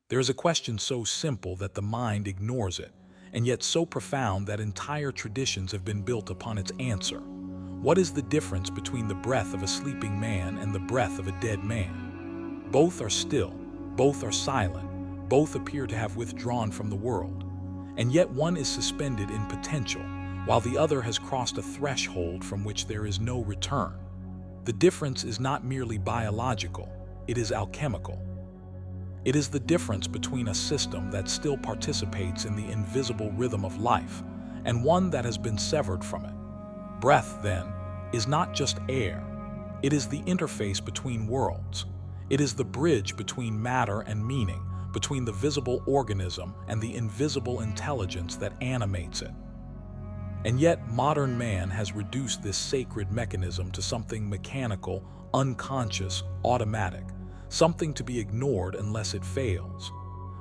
There is a question so simple that the mind ignores it, and yet so profound that entire traditions have been built upon its answer. What is the difference between the breath of a sleeping man and the breath of a dead man? Both are still, both are silent, both appear to have withdrawn from the world, and yet one is suspended in potential, while the other has crossed a threshold from which there is no return. The difference is not merely biological, it is alchemical. It is the difference between a system that still participates in the invisible rhythm of life and one that has been severed from it. Breath, then, is not just air. It is the interface between worlds. It is the bridge between matter and meaning, between the visible organism and the invisible intelligence that animates it. And yet, modern man has reduced this sacred mechanism to something mechanical, unconscious, automatic, something to be ignored unless it fails.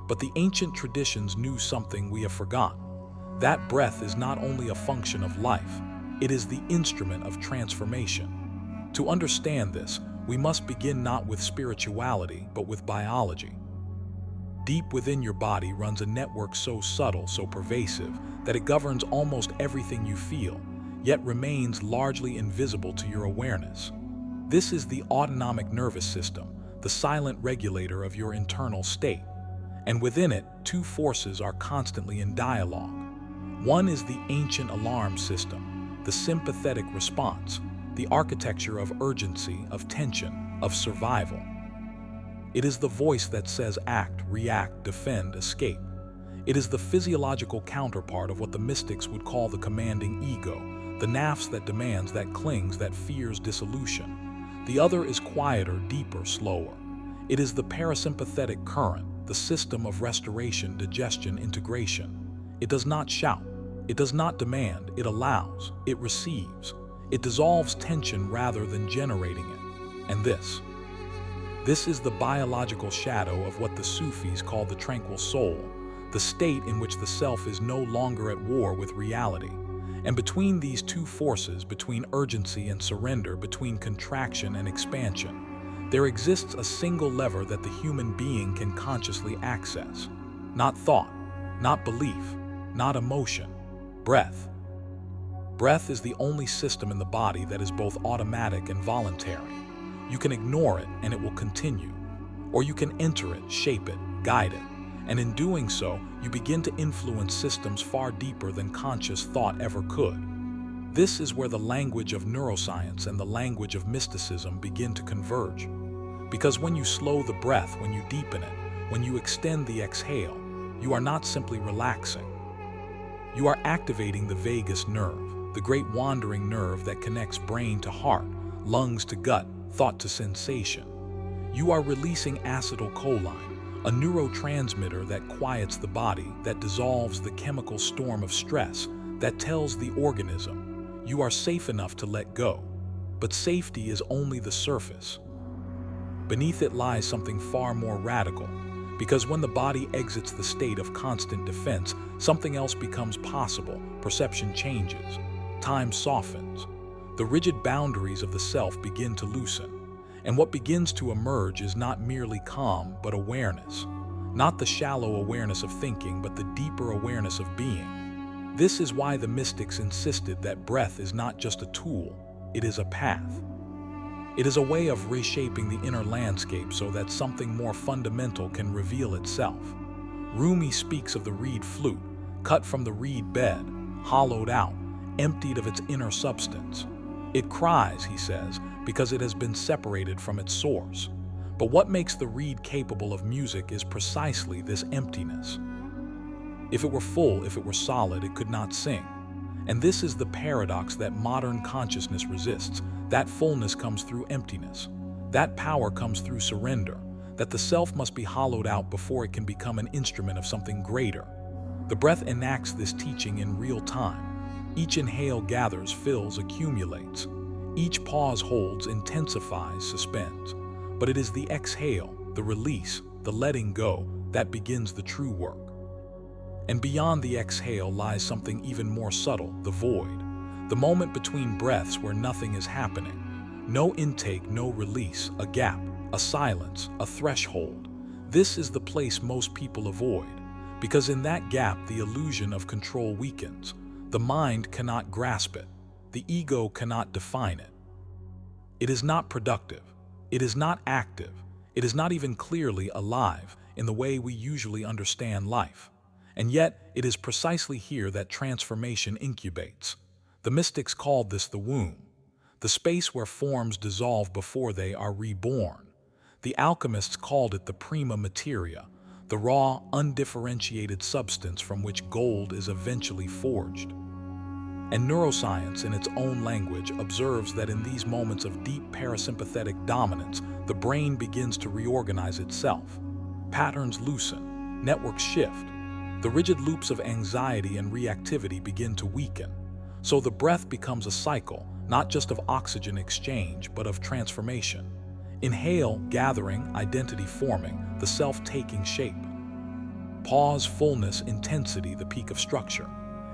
But the ancient traditions knew something we have forgotten. That breath is not only a function of life, it is the instrument of transformation. To understand this, we must begin not with spirituality, but with biology. Deep within your body runs a network so subtle, so pervasive, that it governs almost everything you feel, yet remains largely invisible to your awareness. This is the autonomic nervous system, the silent regulator of your internal state. And within it, two forces are constantly in dialogue. One is the ancient alarm system, the sympathetic response, the architecture of urgency, of tension, of survival. It is the voice that says act, react, defend, escape. It is the physiological counterpart of what the mystics would call the commanding ego, the nafs that demands, that clings, that fears dissolution. The other is quieter, deeper, slower. It is the parasympathetic current, the system of restoration, digestion, integration. It does not shout. It does not demand. It allows. It receives. It dissolves tension rather than generating it. And this is the biological shadow of what the Sufis call the tranquil soul, the state in which the self is no longer at war with reality. And between these two forces, between urgency and surrender, between contraction and expansion, there exists a single lever that the human being can consciously access. Not thought, not belief, not emotion, breath. Breath is the only system in the body that is both automatic and voluntary. You can ignore it and it will continue, or you can enter it, shape it, guide it. And in doing so, you begin to influence systems far deeper than conscious thought ever could. This is where the language of neuroscience and the language of mysticism begin to converge. Because when you slow the breath, when you deepen it, when you extend the exhale, you are not simply relaxing. You are activating the vagus nerve, the great wandering nerve that connects brain to heart, lungs to gut, thought to sensation. You are releasing acetylcholine, a neurotransmitter that quiets the body, that dissolves the chemical storm of stress, that tells the organism, you are safe enough to let go. But safety is only the surface. Beneath it lies something far more radical, because when the body exits the state of constant defense, something else becomes possible. Perception changes, time softens, the rigid boundaries of the self begin to loosen. And what begins to emerge is not merely calm, but awareness. Not the shallow awareness of thinking, but the deeper awareness of being. This is why the mystics insisted that breath is not just a tool, it is a path. It is a way of reshaping the inner landscape so that something more fundamental can reveal itself. Rumi speaks of the reed flute, cut from the reed bed, hollowed out, emptied of its inner substance. It cries, he says, because it has been separated from its source. But what makes the reed capable of music is precisely this emptiness. If it were full, if it were solid, it could not sing. And this is the paradox that modern consciousness resists. That fullness comes through emptiness. That power comes through surrender, that the self must be hollowed out before it can become an instrument of something greater. The breath enacts this teaching in real time. Each inhale gathers, fills, accumulates. Each pause holds, intensifies, suspends. But it is the exhale, the release, the letting go, that begins the true work. And beyond the exhale lies something even more subtle, the void. The moment between breaths where nothing is happening. No intake, no release, a gap, a silence, a threshold. This is the place most people avoid, because in that gap the illusion of control weakens. The mind cannot grasp it. The ego cannot define it. It is not productive. It is not active. It is not even clearly alive in the way we usually understand life. And yet, it is precisely here that transformation incubates. The mystics called this the womb, the space where forms dissolve before they are reborn. The alchemists called it the prima materia, the raw, undifferentiated substance from which gold is eventually forged. And neuroscience, in its own language, observes that in these moments of deep parasympathetic dominance, the brain begins to reorganize itself. Patterns loosen, networks shift. The rigid loops of anxiety and reactivity begin to weaken. So the breath becomes a cycle, not just of oxygen exchange, but of transformation. Inhale, gathering, identity forming, the self taking shape. Pause, fullness, intensity, the peak of structure.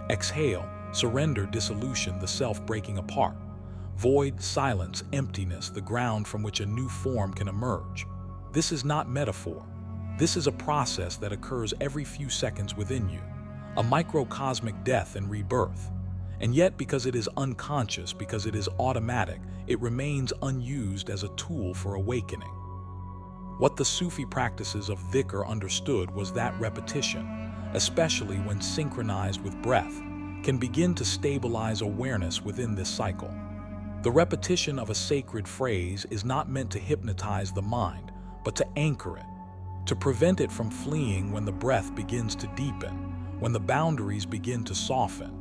Exhale, surrender, dissolution, the self breaking apart. Void, silence, emptiness, the ground from which a new form can emerge. This is not metaphor. This is a process that occurs every few seconds within you, a microcosmic death and rebirth. And yet, because it is unconscious, because it is automatic, it remains unused as a tool for awakening. What the Sufi practices of Dhikr understood was that repetition, especially when synchronized with breath, can begin to stabilize awareness within this cycle. The repetition of a sacred phrase is not meant to hypnotize the mind, but to anchor it, to prevent it from fleeing when the breath begins to deepen, when the boundaries begin to soften.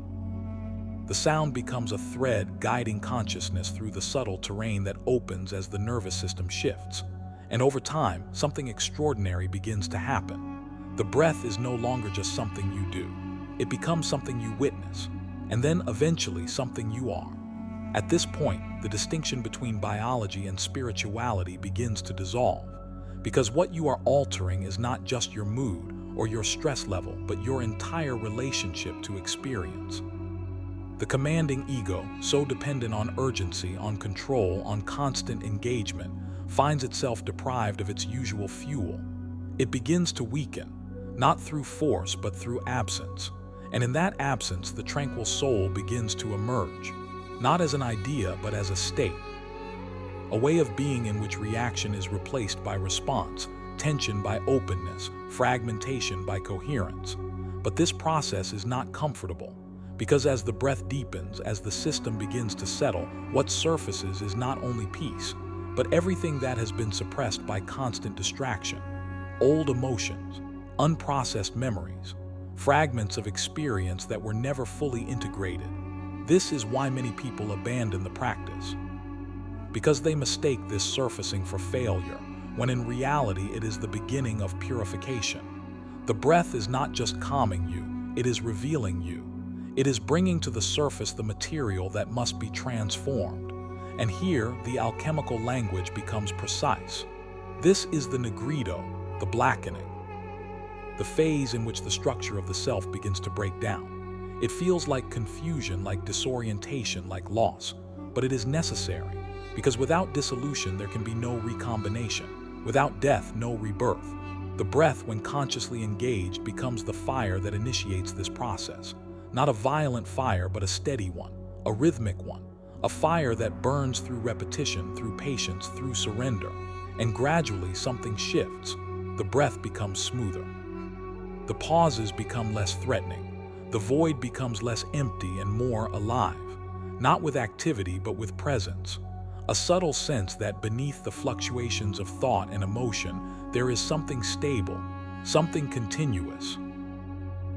The sound becomes a thread guiding consciousness through the subtle terrain that opens as the nervous system shifts. And over time, something extraordinary begins to happen. The breath is no longer just something you do. It becomes something you witness, and then eventually something you are. At this point, the distinction between biology and spirituality begins to dissolve, because what you are altering is not just your mood or your stress level, but your entire relationship to experience. The commanding ego, so dependent on urgency, on control, on constant engagement, finds itself deprived of its usual fuel. It begins to weaken, not through force but through absence. And in that absence, the tranquil soul begins to emerge, not as an idea but as a state. A way of being in which reaction is replaced by response, tension by openness, fragmentation by coherence. But this process is not comfortable, because as the breath deepens, as the system begins to settle, what surfaces is not only peace, but everything that has been suppressed by constant distraction. Old emotions, unprocessed memories, fragments of experience that were never fully integrated. This is why many people abandon the practice, because they mistake this surfacing for failure, when in reality it is the beginning of purification. The breath is not just calming you, it is revealing you. It is bringing to the surface the material that must be transformed. And here, the alchemical language becomes precise. This is the nigredo, the blackening, the phase in which the structure of the self begins to break down. It feels like confusion, like disorientation, like loss, but it is necessary. Because without dissolution, there can be no recombination. Without death, no rebirth. The breath, when consciously engaged, becomes the fire that initiates this process. Not a violent fire, but a steady one, a rhythmic one. A fire that burns through repetition, through patience, through surrender. And gradually, something shifts. The breath becomes smoother. The pauses become less threatening. The void becomes less empty and more alive. Not with activity, but with presence. A subtle sense that beneath the fluctuations of thought and emotion, there is something stable, something continuous,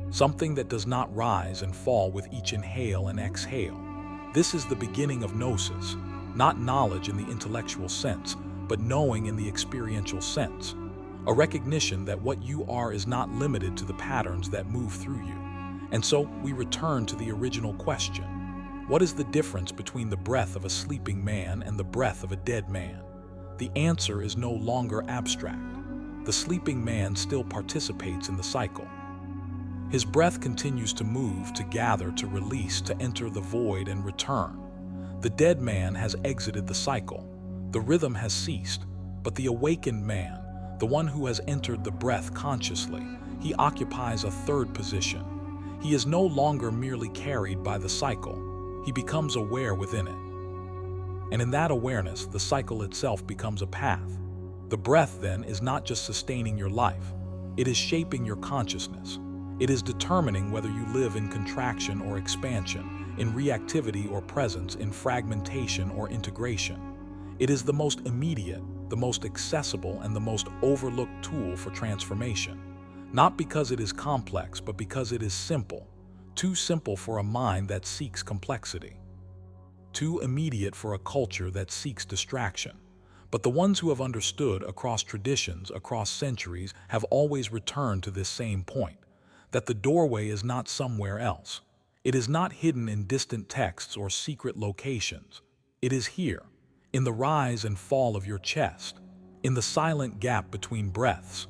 something that does not rise and fall with each inhale and exhale. This is the beginning of Gnosis, not knowledge in the intellectual sense, but knowing in the experiential sense. A recognition that what you are is not limited to the patterns that move through you. And so we return to the original question. What is the difference between the breath of a sleeping man and the breath of a dead man? The answer is no longer abstract. The sleeping man still participates in the cycle. His breath continues to move, to gather, to release, to enter the void and return. The dead man has exited the cycle. The rhythm has ceased, but the awakened man, the one who has entered the breath consciously, he occupies a third position. He is no longer merely carried by the cycle. He becomes aware within it. And in that awareness, the cycle itself becomes a path. The breath, then, is not just sustaining your life. It is shaping your consciousness. It is determining whether you live in contraction or expansion, in reactivity or presence, in fragmentation or integration. It is the most immediate, the most accessible, and the most overlooked tool for transformation. Not because it is complex, but because it is simple. Too simple for a mind that seeks complexity. Too immediate for a culture that seeks distraction. But the ones who have understood across traditions, across centuries, have always returned to this same point, that the doorway is not somewhere else. It is not hidden in distant texts or secret locations. It is here, in the rise and fall of your chest, in the silent gap between breaths,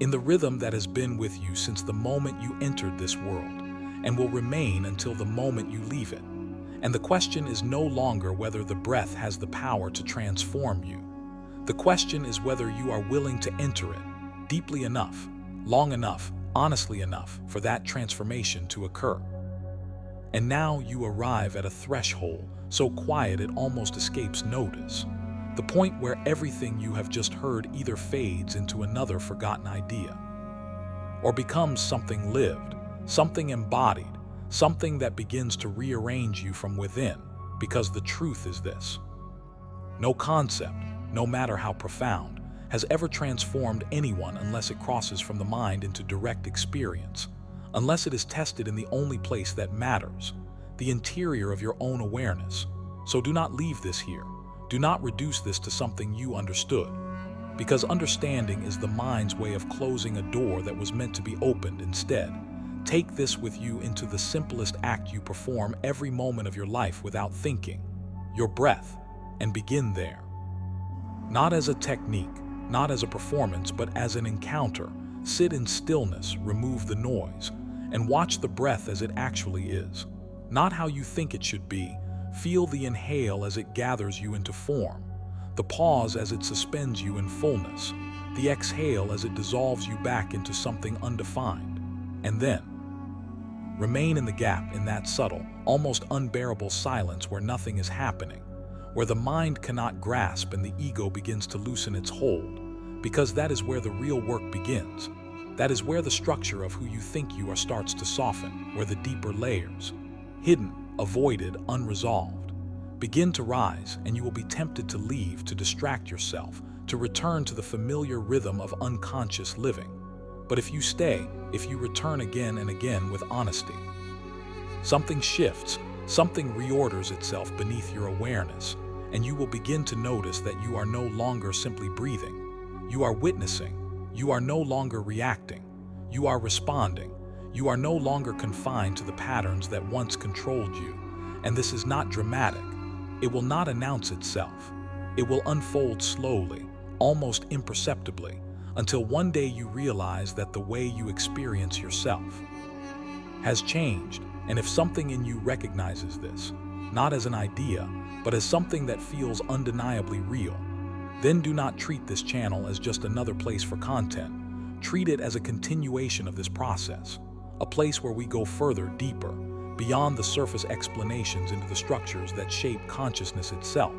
in the rhythm that has been with you since the moment you entered this world, and will remain until the moment you leave it. And the question is no longer whether the breath has the power to transform you. The question is whether you are willing to enter it deeply enough, long enough, honestly enough for that transformation to occur. And now you arrive at a threshold so quiet it almost escapes notice. The point where everything you have just heard either fades into another forgotten idea, or becomes something lived, something embodied, something that begins to rearrange you from within, because the truth is this: no concept, no matter how profound, has ever transformed anyone unless it crosses from the mind into direct experience, unless it is tested in the only place that matters, the interior of your own awareness. So do not leave this here. Do not reduce this to something you understood, because understanding is the mind's way of closing a door that was meant to be opened instead. Take this with you into the simplest act you perform every moment of your life without thinking, your breath, and begin there. Not as a technique, not as a performance, but as an encounter. Sit in stillness, remove the noise, and watch the breath as it actually is. Not how you think it should be. Feel the inhale as it gathers you into form, the pause as it suspends you in fullness, the exhale as it dissolves you back into something undefined. And then, remain in the gap, in that subtle, almost unbearable silence where nothing is happening, where the mind cannot grasp and the ego begins to loosen its hold, because that is where the real work begins. That is where the structure of who you think you are starts to soften, where the deeper layers, hidden, avoided, unresolved, begin to rise, and you will be tempted to leave, to distract yourself, to return to the familiar rhythm of unconscious living. But if you stay, if you return again and again with honesty, something shifts, something reorders itself beneath your awareness, and you will begin to notice that you are no longer simply breathing. You are witnessing. You are no longer reacting. You are responding. You are no longer confined to the patterns that once controlled you. And this is not dramatic. It will not announce itself. It will unfold slowly, almost imperceptibly, until one day you realize that the way you experience yourself has changed. And if something in you recognizes this, not as an idea, but as something that feels undeniably real, then do not treat this channel as just another place for content. Treat it as a continuation of this process. A place where we go further, deeper, beyond the surface explanations into the structures that shape consciousness itself.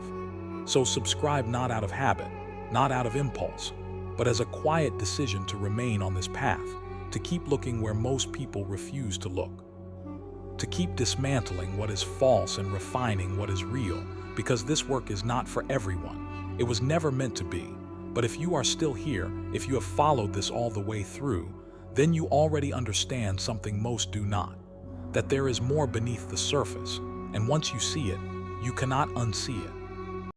So subscribe not out of habit, not out of impulse, but as a quiet decision to remain on this path, to keep looking where most people refuse to look, to keep dismantling what is false and refining what is real, because this work is not for everyone. It was never meant to be. But if you are still here, if you have followed this all the way through, then you already understand something most do not, that there is more beneath the surface, and once you see it, you cannot unsee it.